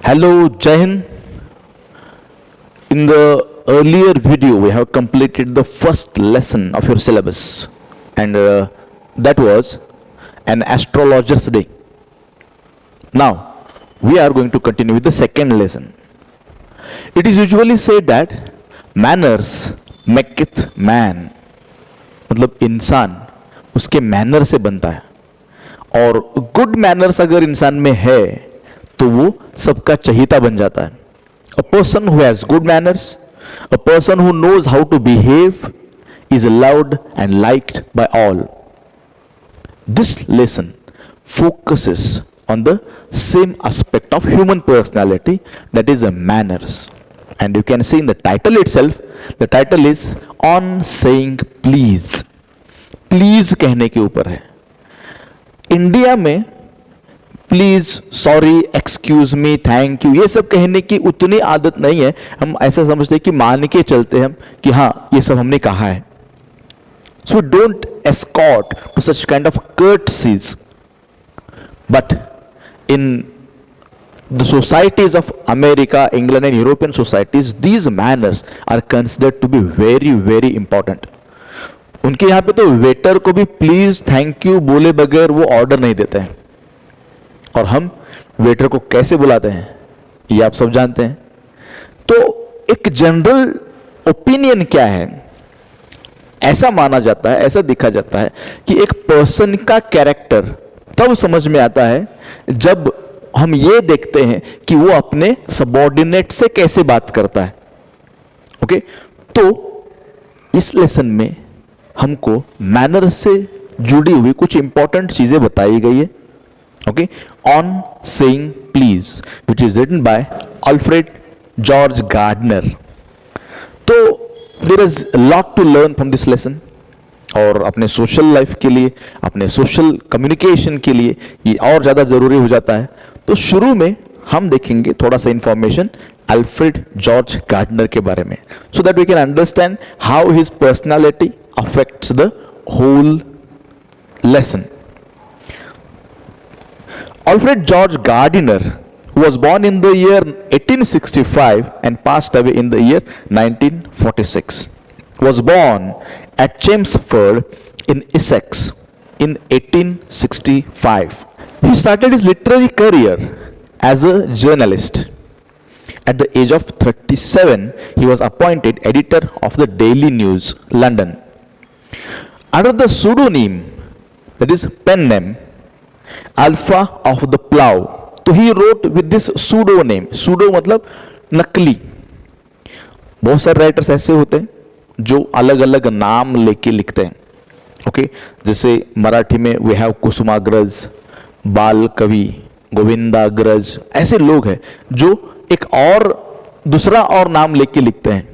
Hello, Jai Hind. In the earlier video, we have completed the first lesson of your syllabus, and that was an astrologer's day. Now, we are going to continue with the second lesson. It is usually said that manners maketh man, मतलब इंसान उसके manner से बनता है, और good manners अगर इंसान में है तो वो सबका चहीता बन जाता है. A person who has good manners, a person who knows how to behave, is loved and liked by all. This lesson focuses on the same aspect of human personality, that is manners. And you can see in the title itself, the title is On Saying Please. Please कहने के ऊपर है. India में please, sorry, excuse me, thank you, ये सब कहने की उतनी आदत नहीं है. हम ऐसा समझते हैं कि मान के चलते हैं कि हाँ ये सब हमने कहा है. So don't escort to such kind of courtesies. But in the societies of America, England and European societies, these manners are considered to be very very important. उनके यहाँ पे तो वेटर को भी प्लीज, थैंक यू बोले बगैर वो order नहीं देते हैं. और हम वेटर को कैसे बुलाते हैं ये आप सब जानते हैं. तो एक जनरल ओपिनियन क्या है, ऐसा माना जाता है, ऐसा देखा जाता है कि एक पर्सन का कैरेक्टर तब समझ में आता है जब हम ये देखते हैं कि वो अपने सबऑर्डिनेट से कैसे बात करता है. ओके, तो इस लेसन में हमको मैनर से जुड़ी हुई कुछ इंपॉर्टेंट चीजें बताई गई है. Okay, On Saying Please, which is written by Alfred George Gardner. तो there is a lot to learn from this lesson. और अपने सोशल लाइफ के लिए, अपने सोशल कम्युनिकेशन के लिए ये और ज़्यादा ज़रूरी हो जाता है. तो शुरू में हम देखेंगे थोड़ा सा इंफॉर्मेशन अल्फ्रेड जॉर्ज गार्डनर के बारे में, so that we can understand how his personality affects the whole lesson. Alfred George Gardiner, who was born in the year 1865 and passed away in the year 1946, was born at Chelmsford in Essex in 1865. He started his literary career as a journalist. At the age of 37, he was appointed editor of the Daily News, London. Under the pseudonym, that is pen name, Alpha of the Plough, तो he wrote with this pseudo name. Pseudo मतलब नकली. बहुत सारे writers ऐसे होते हैं जो अलग अलग नाम लेके लिखते हैं. ओके, जैसे मराठी में वी हैव कुसुमाग्रज, बाल कवि, गोविंदाग्रज. ऐसे लोग हैं जो एक और दूसरा और नाम लेके लिखते हैं.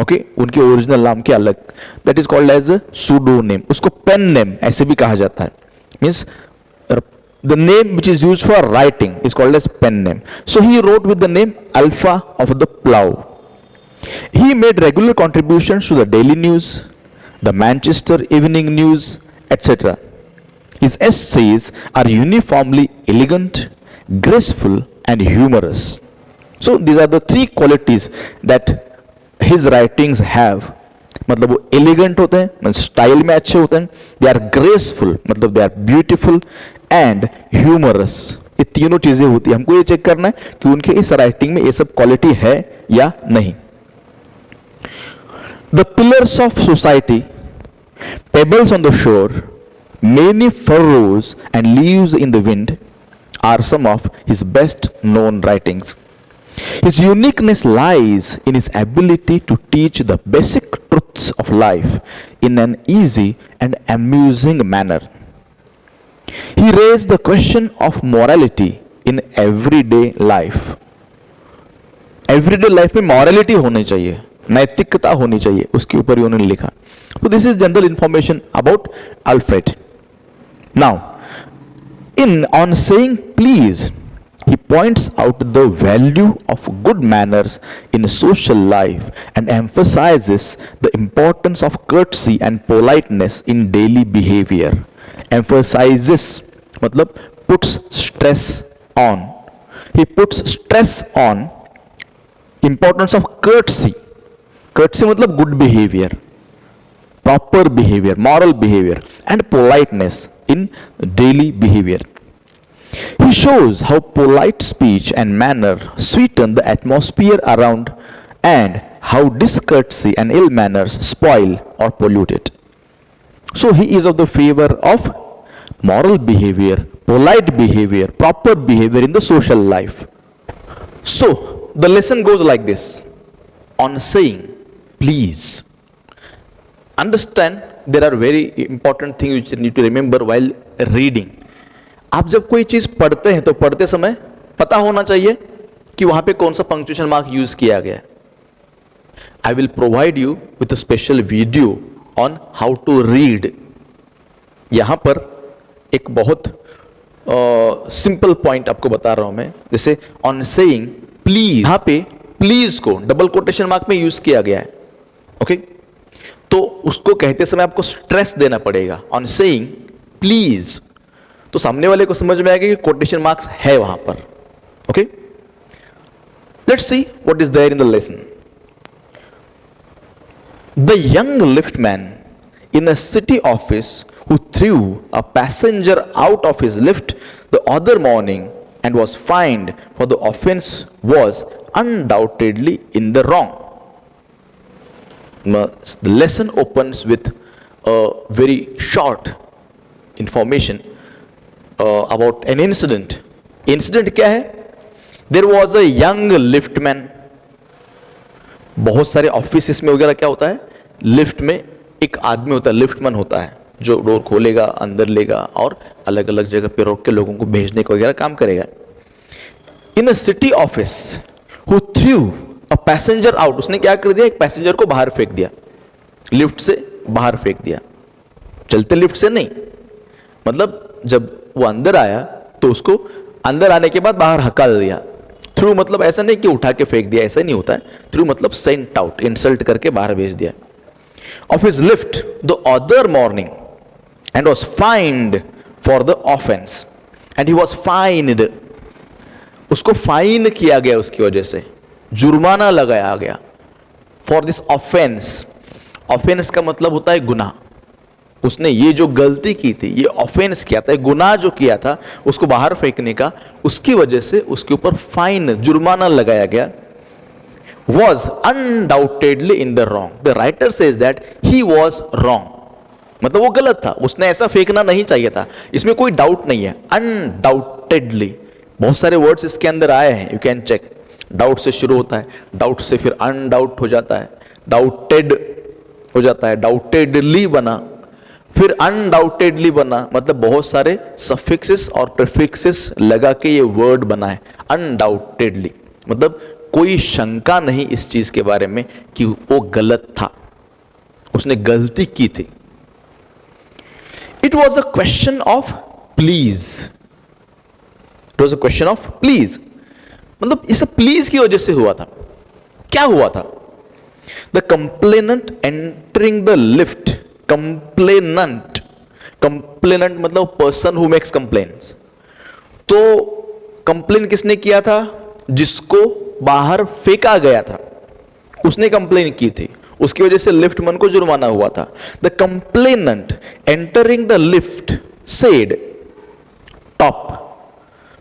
ओके, उनके ओरिजिनल नाम के अलग. That is called as pseudo name. उसको पेन नेम ऐसे भी कहा जाता है. Means the name which is used for writing is called as pen name. So he wrote with the name Alpha of the Plough. He made regular contributions to the Daily News, the Manchester Evening News, etc. His essays are uniformly elegant, graceful and humorous. So these are the three qualities that his writings have. मतलब वो elegant होते हैं, style में अच्छे होते हैं. दे are graceful, मतलब they are beautiful, and humorous. ये तीनों चीजें होती है. हमको ये चेक करना है कि उनके इस राइटिंग में ये सब क्वालिटी है या नहीं. The pillars of society, pebbles on the shore, many furrows and leaves in the wind are some of his best known writings. His uniqueness lies in his ability to teach the basic truths of life in an easy and amusing manner. He raised the question of morality in everyday life. Everyday life में morality होनी चाहिए, नैतिकता होनी चाहिए, उसके ऊपर ही उन्होंने लिखा. So this is general information about Alfred. Now, on saying please, he points out the value of good manners in social life and emphasizes the importance of courtesy and politeness in daily behavior. Emphasizes मतलब puts stress on. he puts stress on importance of courtesy. Courtesy मतलब good behavior, proper behavior, moral behavior, and politeness in daily behavior. He shows how polite speech and manner sweeten the atmosphere around and how discourtesy and ill manners spoil or pollute it. So he is of the favor of moral behavior, polite behavior, proper behavior in the social life. So the lesson goes like this. On saying please, understand there are very important things which you need to remember while reading. आप जब कोई चीज पढ़ते हैं तो पढ़ते समय पता होना चाहिए कि वहां पे कौन सा पंक्चुएशन मार्क यूज किया गया है. I will provide you with a special video on how to read. यहां पर एक बहुत सिंपल पॉइंट आपको बता रहा हूं मैं. जैसे ऑन सेइंग प्लीज, यहां पे प्लीज को डबल कोटेशन मार्क में यूज किया गया है. ओके, तो उसको कहते समय आपको स्ट्रेस देना पड़ेगा. ऑन सेइंग प्लीज, तो सामने वाले को समझ में आएगा कि कोटेशन मार्क्स है वहां पर. Okay, let's see what is there in the lesson. The young liftman in a city office who threw a passenger out of his lift the other morning and was fined for the offense was undoubtedly in the wrong. The lesson opens with a very short information about an incident. Incident क्या है? There was a young liftman. बहुत सारे office में वगैरह क्या होता है, lift में एक आदमी होता है, लिफ्टमैन होता है, जो डोर खोलेगा, अंदर लेगा और अलग अलग जगह पे रोक के लोगों को भेजने का वगैरह काम करेगा. In a city office who threw a passenger out, उसने क्या कर दिया, एक पैसेंजर को बाहर फेंक दिया, लिफ्ट से बाहर फेंक दिया. चलते लिफ्ट से नहीं, मतलब जब वो अंदर आया तो उसको अंदर आने के बाद बाहर हकाल दिया. थ्रू मतलब ऐसा नहीं कि उठा के फेंक दिया, ऐसा नहीं होता है. थ्रू मतलब सेंट आउट, इंसल्ट करके बाहर भेज दिया. Of his lift the other morning and was fined for the offense. And he was fined. उसको फाइन किया गया, उसकी वजह से जुर्माना लगाया गया. For this offense. Offense का मतलब होता है गुनाह. उसने ये जो गलती की थी, ये ऑफेंस किया था, गुनाह जो किया था उसको बाहर फेंकने का, उसकी वजह से उसके ऊपर फाइन, जुर्माना लगाया गया. Was undoubtedly in the wrong. The writer says that he was wrong. मतलब वो गलत था, उसने ऐसा फेंकना नहीं चाहिए था, इसमें कोई डाउट नहीं है. Undoubtedly, बहुत सारे वर्ड्स इसके अंदर आए हैं, you can check. डाउट से शुरू होता है, डाउट से फिर अनडाउट हो जाता है, डाउटेड हो जाता है, डाउटेडली बना, फिर अनडाउटेडली बना. मतलब बहुत सारे सफिक्सेस और प्रीफिक्सेस लगा के ये वर्ड बना है. अनडाउटेडली मतलब कोई शंका नहीं इस चीज के बारे में कि वो गलत था, उसने गलती की थी. It was a question of please. It was a question of please, मतलब इस प्लीज की वजह से हुआ था. क्या हुआ था? The complainant entering the lift. Complainant, complainant मतलब पर्सन हु मेक्स कंप्लेन्स. तो कंप्लेन किसने किया था? जिसको बाहर फेंका गया था, उसने कंप्लेन की थी, उसकी वजह से लिफ्टमैन को जुर्माना हुआ था. The complainant entering the lift said top.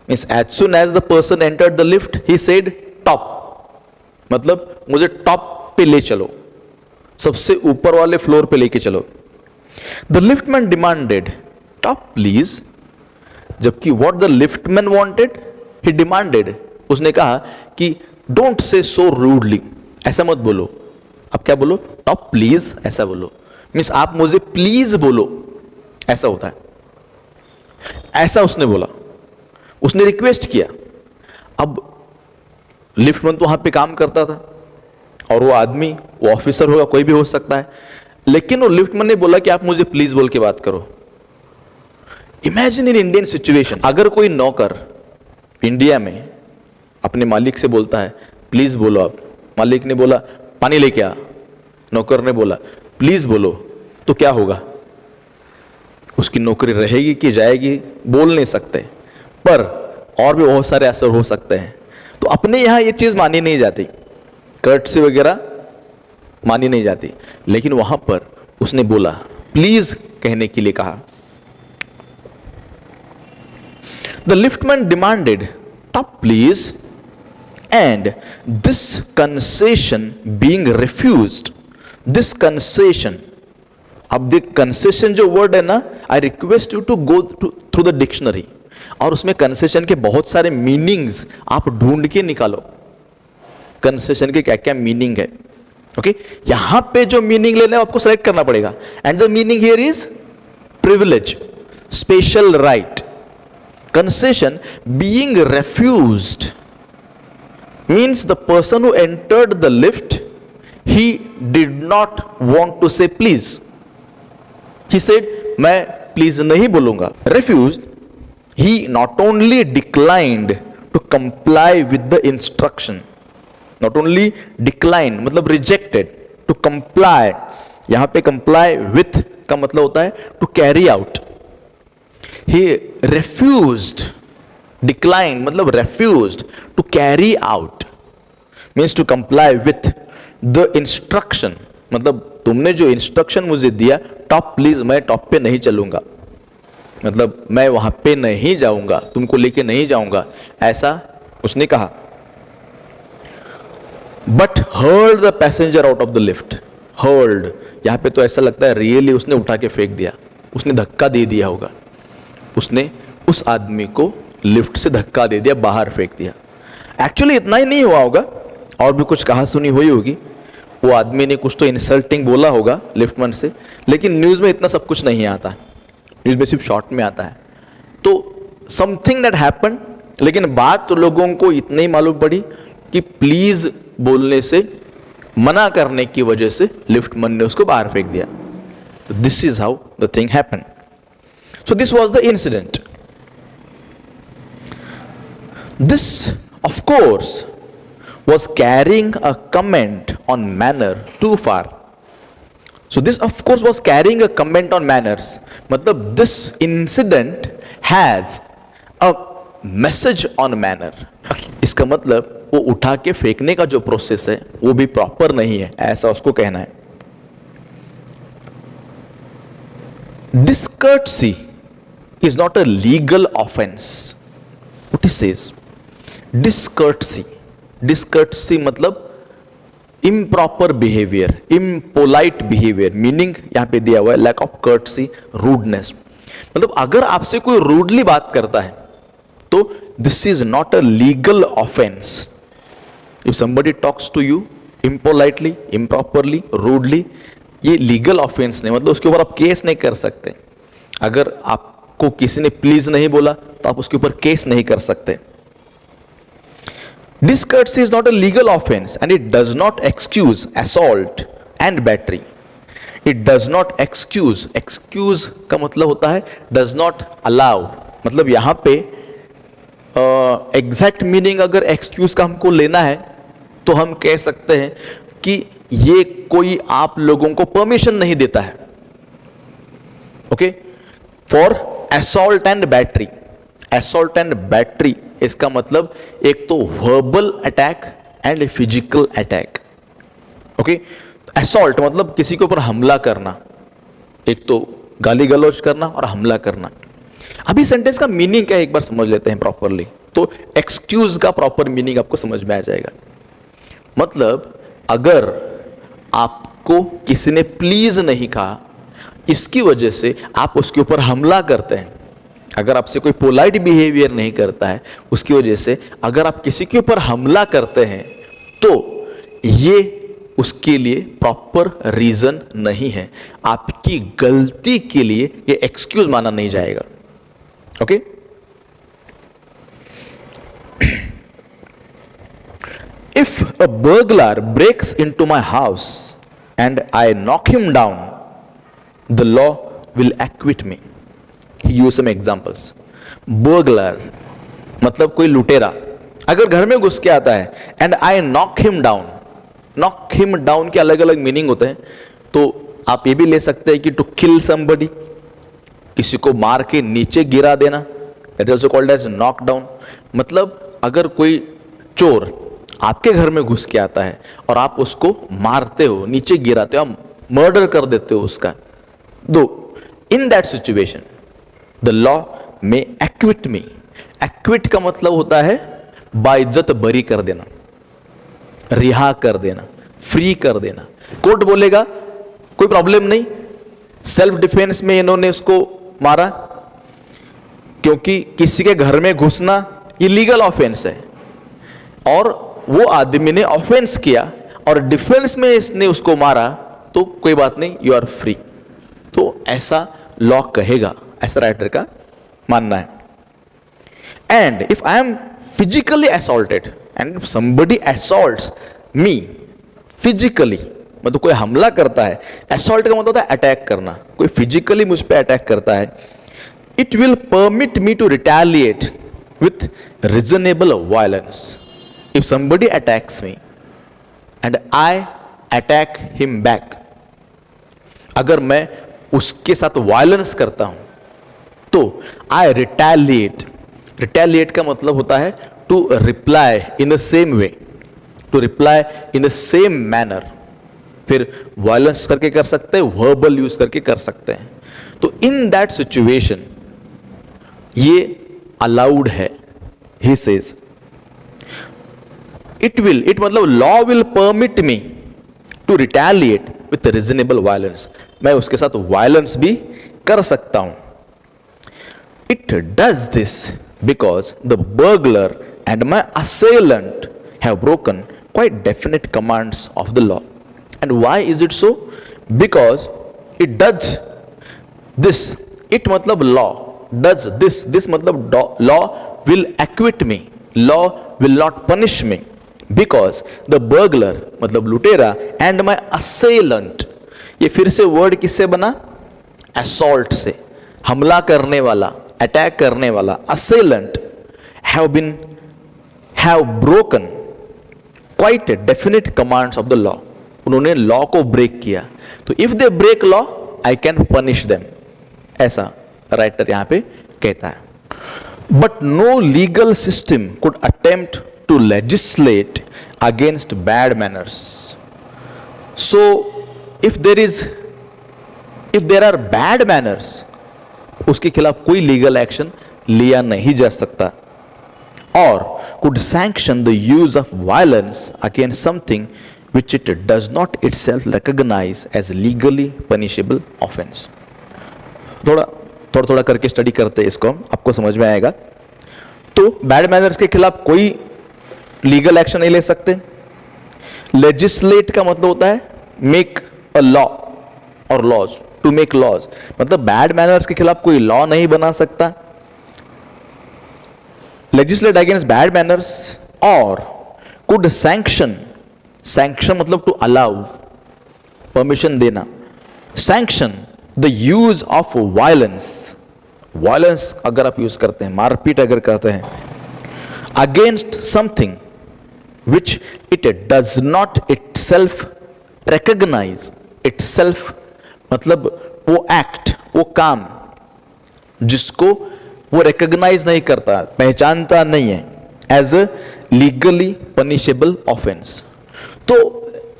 Means as soon as the person entered the lift he said top. मतलब मुझे टॉप पे ले चलो, सबसे ऊपर वाले फ्लोर पे लेके चलो. The liftman demanded top please. जबकि what the liftman wanted, he demanded. उसने कहा कि डोंट से सो रूडली, ऐसा मत बोलो. अब क्या बोलो? टॉप प्लीज, ऐसा बोलो. मीन्स आप मुझे प्लीज बोलो, ऐसा होता है. ऐसा उसने बोला, उसने रिक्वेस्ट किया. अब लिफ्टमैन तो वहां पे काम करता था और वो आदमी, वो ऑफिसर होगा, कोई भी हो सकता है, लेकिन वो लिफ्टमैन ने बोला कि आप मुझे प्लीज बोल के बात करो. इमेजिन इन इंडियन सिचुएशन, अगर कोई नौकर इंडिया में अपने मालिक से बोलता है प्लीज बोलो आप, मालिक ने बोला पानी लेके आ, नौकर ने बोला प्लीज बोलो, तो क्या होगा? उसकी नौकरी रहेगी कि जाएगी? बोल नहीं सकते. पर और भी बहुत सारे असर हो सकते हैं। तो अपने यहां ये चीज मानी नहीं जाती, कर्टसी वगैरह मानी नहीं जाती, लेकिन वहां पर उसने बोला, प्लीज कहने के लिए कहा। The liftman demanded, top please, and this concession being refused, this concession, अब देख कंसेशन जो वर्ड है ना, I request you to go through the dictionary, और उसमें कंसेशन के बहुत सारे मीनिंग्स आप ढूंढ के निकालो, कंसेशन के क्या क्या मीनिंग है। ओके, यहां पे जो मीनिंग लेना है आपको सेलेक्ट करना पड़ेगा, and the meaning here is privilege, special right. Concession being refused means the person who entered the lift, he did not want to say please. He said, मैं please नहीं बोलूंगा. Refused, he not only declined to comply with the instruction, not only declined मतलब rejected, to comply, यहां पे comply with का मतलब होता है to carry out. He refused, declined मतलब refused to carry out, means to comply with the instruction, मतलब तुमने जो इंस्ट्रक्शन मुझे दिया, टॉप प्लीज, मैं टॉप पे नहीं चलूंगा, मतलब मैं वहां पे नहीं जाऊंगा, तुमको लेके नहीं जाऊंगा, ऐसा उसने कहा। But hurled the passenger out of the lift, hurled यहां पे तो ऐसा लगता है रियली उसने उठा के फेंक दिया, उसने धक्का दे दिया होगा, उसने उस आदमी को लिफ्ट से धक्का दे दिया, बाहर फेंक दिया। एक्चुअली इतना ही नहीं हुआ होगा, और भी कुछ कहा सुनी हुई होगी, वो आदमी ने कुछ तो इंसल्टिंग बोला होगा लिफ्टमैन से, लेकिन न्यूज में इतना सब कुछ नहीं आता, न्यूज में सिर्फ शॉर्ट में आता है। तो समथिंग दैट हैपन, लेकिन बात तो लोगों को इतनी ही मालूम पड़ी कि प्लीज बोलने से मना करने की वजह से लिफ्टमैन ने उसको बाहर फेंक दिया। This is how the thing happen. So this was the incident. This, of course, was carrying a comment on manner too far. So this, of course, was carrying a comment on manners. मतलब this incident has a message on manner. इसका मतलब वो उठा के फेंकने का जो process है वो भी प्रॉपर नहीं है, ऐसा उसको कहना है। Discourtesy is not a legal offense. What he says? डिसकर्टसी, डिसकर्टसी मतलब improper behaviour, impolite behaviour, meaning यहां पे दिया हुआ है लैक ऑफ कर्टसी, रूडनेस। मतलब अगर आपसे कोई रूडली बात करता है तो this is not a legal offence. If somebody talks to you impolitely, improperly, rudely, ये लीगल ऑफेंस नहीं, मतलब उसके ऊपर आप केस नहीं कर सकते। अगर आपको किसी ने प्लीज नहीं बोला तो आप उसके ऊपर केस नहीं कर सकते। Discourtesy is not a legal offense and it does not excuse assault and battery. It does not excuse, excuse का मतलब होता है does not allow, मतलब यहां पे एग्जैक्ट मीनिंग अगर excuse का हमको लेना है तो हम कह सकते हैं कि ये कोई आप लोगों को परमिशन नहीं देता है। Okay, for assault and battery, assault and battery इसका मतलब एक तो verbal attack and physical attack. Okay, assault मतलब किसी के ऊपर हमला करना, एक तो गाली गलौज करना और हमला करना। अभी सेंटेंस का मीनिंग क्या है एक बार समझ लेते हैं प्रॉपरली, तो एक्सक्यूज का प्रॉपर मीनिंग आपको समझ में आ जाएगा। मतलब अगर आपको किसी ने प्लीज नहीं कहा, इसकी वजह से आप उसके ऊपर हमला करते हैं। अगर आपसे कोई पोलाइट बिहेवियर नहीं करता है, उसकी वजह से अगर आप किसी के ऊपर हमला करते हैं तो ये उसके लिए प्रॉपर रीजन नहीं है, आपकी गलती के लिए ये एक्सक्यूज माना नहीं जाएगा। Okay, if a burglar breaks into my house and I knock him down, the law will acquit me. He used some examples. Burglar मतलब कोई लुटेरा अगर घर में घुस के आता है and I knock him down, knock him down के अलग अलग मीनिंग होते हैं, तो आप ये भी ले सकते हैं कि टू किल समबडी, किसी को मार के नीचे गिरा देना, that is also called as knock down. मतलब अगर कोई चोर आपके घर में घुस के आता है और आप उसको मारते हो, नीचे गिराते हो, आप मर्डर कर देते हो उसका, दो इन दैट सिचुएशन द लॉ में एक्विट मी। एक्विट का मतलब होता है बाइज्जत बरी कर देना, रिहा कर देना, फ्री कर देना। कोर्ट बोलेगा कोई प्रॉब्लम नहीं, सेल्फ डिफेंस में इन्होंने उसको मारा, क्योंकि किसी के घर में घुसना इलीगल ऑफेंस है और वो आदमी ने ऑफेंस किया और डिफेंस में इसने उसको मारा, तो कोई बात नहीं, यू आर फ्री। तो ऐसा लॉ कहेगा, ऐसा राइटर का मानना है। And if I am physically assaulted and if somebody assaults me physically, मतलब कोई हमला करता है, असॉल्ट का मतलब होता है अटैक करना, कोई फिजिकली मुझ पे अटैक करता है, it will permit me to retaliate with reasonable violence. If somebody attacks me and I attack him back, अगर मैं उसके साथ वायलेंस करता हूं तो आई रिटेलिएट। रिटेलिएट का मतलब होता है to reply in the same way, to reply in the same manner. फिर वायलेंस करके कर सकते हैं, वर्बल यूज करके कर सकते हैं। तो इन दैट सिचुएशन ये अलाउड है। ही सेज इट मतलब law will permit me to retaliate with reasonable violence. मैं उसके साथ वायलेंस भी कर सकता हूं। It does this because the burglar and my assailant have broken quite definite commands of the law. And why is it so? Because it does this. It मतलब law does this. This मतलब law will acquit me. Law will not punish me. Because the burglar मतलब लुटेरा and my assailant, ये फिर से word किससे बना? Assault से, हमला करने वाला, अटैक करने वाला। assailant have broken quite definite commands of the law. उन्होंने लॉ को ब्रेक किया, तो if they break law I can punish them, ऐसा राइटर यहां पे कहता है। But no legal system could attempt to legislate against bad manners. So if there are bad manners, उसके खिलाफ कोई लीगल एक्शन लिया नहीं जा सकता। और could sanction the use of violence against something which it does not itself recognize as legally punishable offense. थोड़ा करके स्टडी करते हैं इसको, आपको समझ में आएगा। तो बैड मैनर्स के खिलाफ कोई लीगल एक्शन नहीं ले सकते। लेजिस्लेट का मतलब होता है मेक अ लॉ और लॉज, टू मेक लॉज, मतलब बैड मैनर्स के खिलाफ कोई लॉ नहीं बना सकता। legislate against bad manners or could sanction मतलब to allow, permission देना, sanction the use of violence अगर आप यूज करते हैं, मारपीट अगर करते हैं, against something which it does not itself recognize, itself मतलब वो एक्ट, वो काम जिसको वो रिकॉग्नाइज नहीं करता, पहचानता नहीं है as a legally punishable offence. तो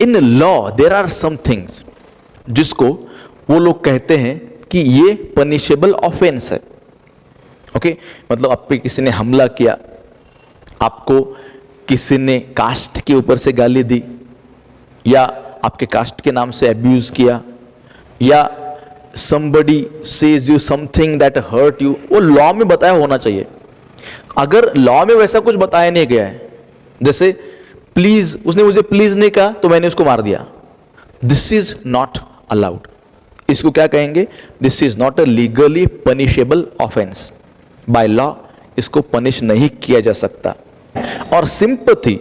in law there are some things जिसको वो लोग कहते हैं कि ये पनिशेबल ऑफेंस है। ओके, मतलब आप पे किसी ने हमला किया, आपको किसी ने कास्ट के ऊपर से गाली दी, या आपके कास्ट के नाम से अब्यूज किया, या somebody says you something that hurt you, वो लॉ में बताया होना चाहिए। अगर लॉ में वैसा कुछ बताया नहीं गया है, जैसे प्लीज, उसने मुझे प्लीज नहीं कहा तो मैंने उसको मार दिया, दिस इज नॉट अलाउड। इसको क्या कहेंगे? This is not a legally punishable offence. By law इसको पनिश नहीं किया जा सकता। और सिंपैथी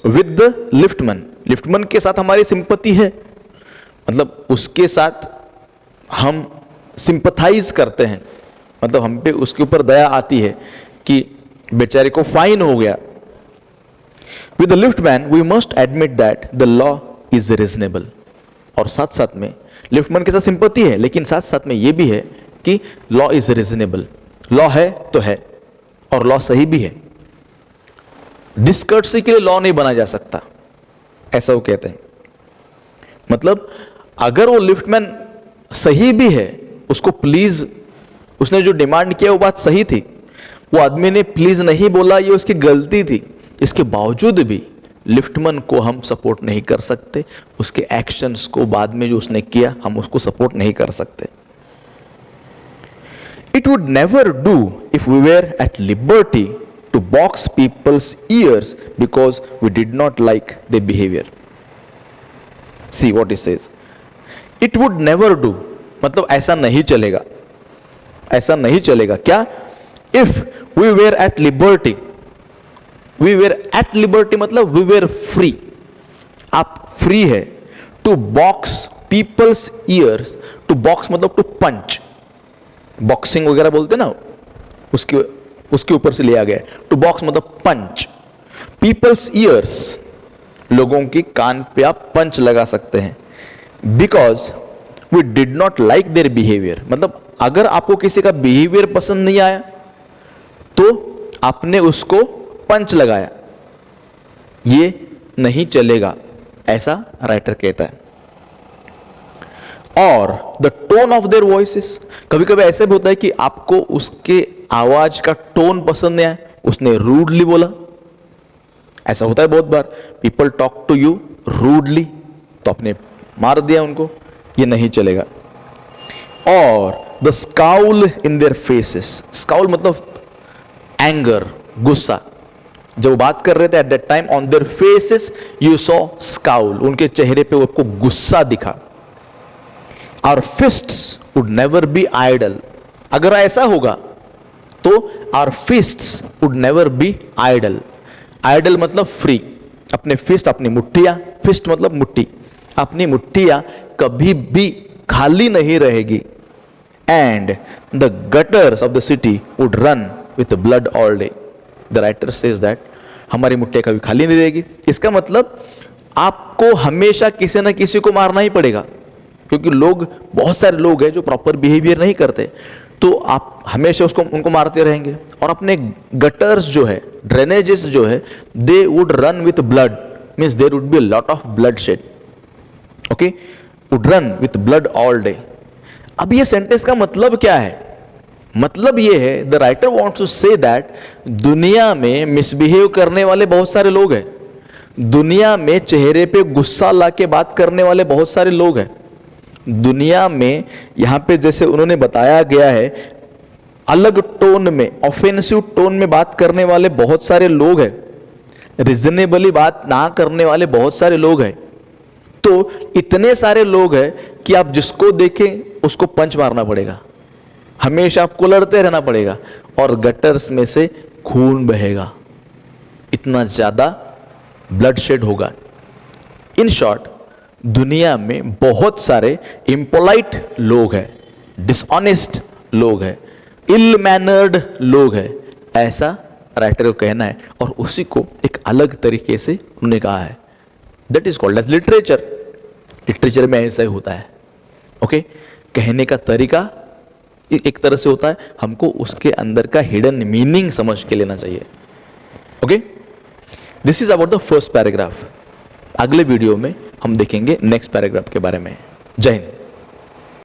विद द लिफ्टमैन के साथ हमारी सिंपैथी है, मतलब उसके साथ हम सिंपथाइज करते हैं, मतलब हम पे उसके ऊपर दया आती है कि बेचारे को फाइन हो गया। With the liftman we must admit that the law is reasonable. और साथ साथ में लिफ्टमैन के साथ सिंपैथी है, लेकिन साथ साथ में ये भी है कि लॉ इज रीजनेबल। लॉ है तो है और लॉ सही भी है। डिस्कर्टसी के लिए लॉ नहीं बनाया जा सकता, ऐसा वो कहते हैं। मतलब अगर वो लिफ्टमैन सही भी है, उसको प्लीज, उसने जो डिमांड किया वो बात सही थी, वो आदमी ने प्लीज नहीं बोला, ये उसकी गलती थी, इसके बावजूद भी लिफ्टमैन को हम सपोर्ट नहीं कर सकते, उसके एक्शंस को बाद में जो उसने किया हम उसको सपोर्ट नहीं कर सकते। It would never do if we were at liberty to box people's ears because we did not like their behavior. See what he says. It would never do, मतलब ऐसा नहीं चलेगा, ऐसा नहीं चलेगा। क्या? If we were at liberty, we were at liberty मतलब we were free, आप फ्री है, to box people's ears, to box मतलब to punch, बॉक्सिंग वगैरह बोलते ना, उसके ऊपर से लिया गया। टू बॉक्स मतलब पंच। पीपल्स ईयर्स, लोगों की कान पे आप पंच लगा सकते हैं। Because we did not like their behaviour, मतलब अगर आपको किसी का बिहेवियर पसंद नहीं आया तो आपने उसको पंच लगाया, ये नहीं चलेगा, ऐसा राइटर कहता है। और the tone of their voices, कभी कभी ऐसे भी होता है कि आपको उसके आवाज का टोन पसंद नहीं आया, उसने रूडली बोला, ऐसा होता है बहुत बार। People talk to you rudely, तो आपने मार दिया उनको, ये नहीं चलेगा। और the scowl in their faces, scowl मतलब एंगर, गुस्सा, जब वो बात कर रहे थे at that time on their faces you saw scowl, उनके चेहरे पे आपको गुस्सा दिखा। Our fists would never be idle, अगर ऐसा होगा तो our fists would never be idle, idle मतलब फ्री, अपने फिस्ट, अपनी मुट्ठियां, फिस्ट मतलब मुट्ठी, अपनी मुट्ठियां कभी भी खाली नहीं रहेगी। And the gutters of the city would run with blood all day, the writer says that, हमारी मुट्ठियां कभी खाली नहीं रहेगी। इसका मतलब आपको हमेशा किसी ना किसी को मारना ही पड़ेगा, क्योंकि लोग, बहुत सारे लोग हैं जो प्रॉपर बिहेवियर नहीं करते, तो आप हमेशा उनको मारते रहेंगे। और अपने गटर्स जो है, ड्रेनेजेस जो है, they would run with blood, means there would be a lot of bloodshed, okay, would run with blood all day. अब ये सेंटेंस का मतलब क्या है? मतलब ये है, the writer wants to say that दुनिया में मिसबिहेव करने वाले बहुत सारे लोग हैं, दुनिया में चेहरे पे गुस्सा लाके बात करने वाले बहुत सारे लोग हैं, दुनिया में, यहां पे जैसे उन्होंने बताया गया है, अलग टोन में, ऑफेंसिव टोन में बात करने वाले बहुत सारे लोग हैं, रिजनेबली बात ना करने वाले बहुत सारे लोग हैं। तो इतने सारे लोग हैं कि आप जिसको देखें उसको पंच मारना पड़ेगा, हमेशा आपको लड़ते रहना पड़ेगा, और गटर्स में से खून बहेगा, इतना ज्यादा ब्लड शेड होगा। इन शॉर्ट, दुनिया में बहुत सारे इम्पोलाइट लोग हैं, डिसऑनेस्ट लोग हैं, इल मैनर्ड लोग हैं, ऐसा राइटर को कहना है। और उसी को एक अलग तरीके से उन्होंने कहा है, that is called as literature. Literature में ऐसा ही होता है, ओके, कहने का तरीका एक तरह से होता है, हमको उसके अंदर का हिडन मीनिंग समझ के लेना चाहिए, okay. This is about the first paragraph. अगले वीडियो में हम देखेंगे नेक्स्ट पैराग्राफ के बारे में। जय हिंद।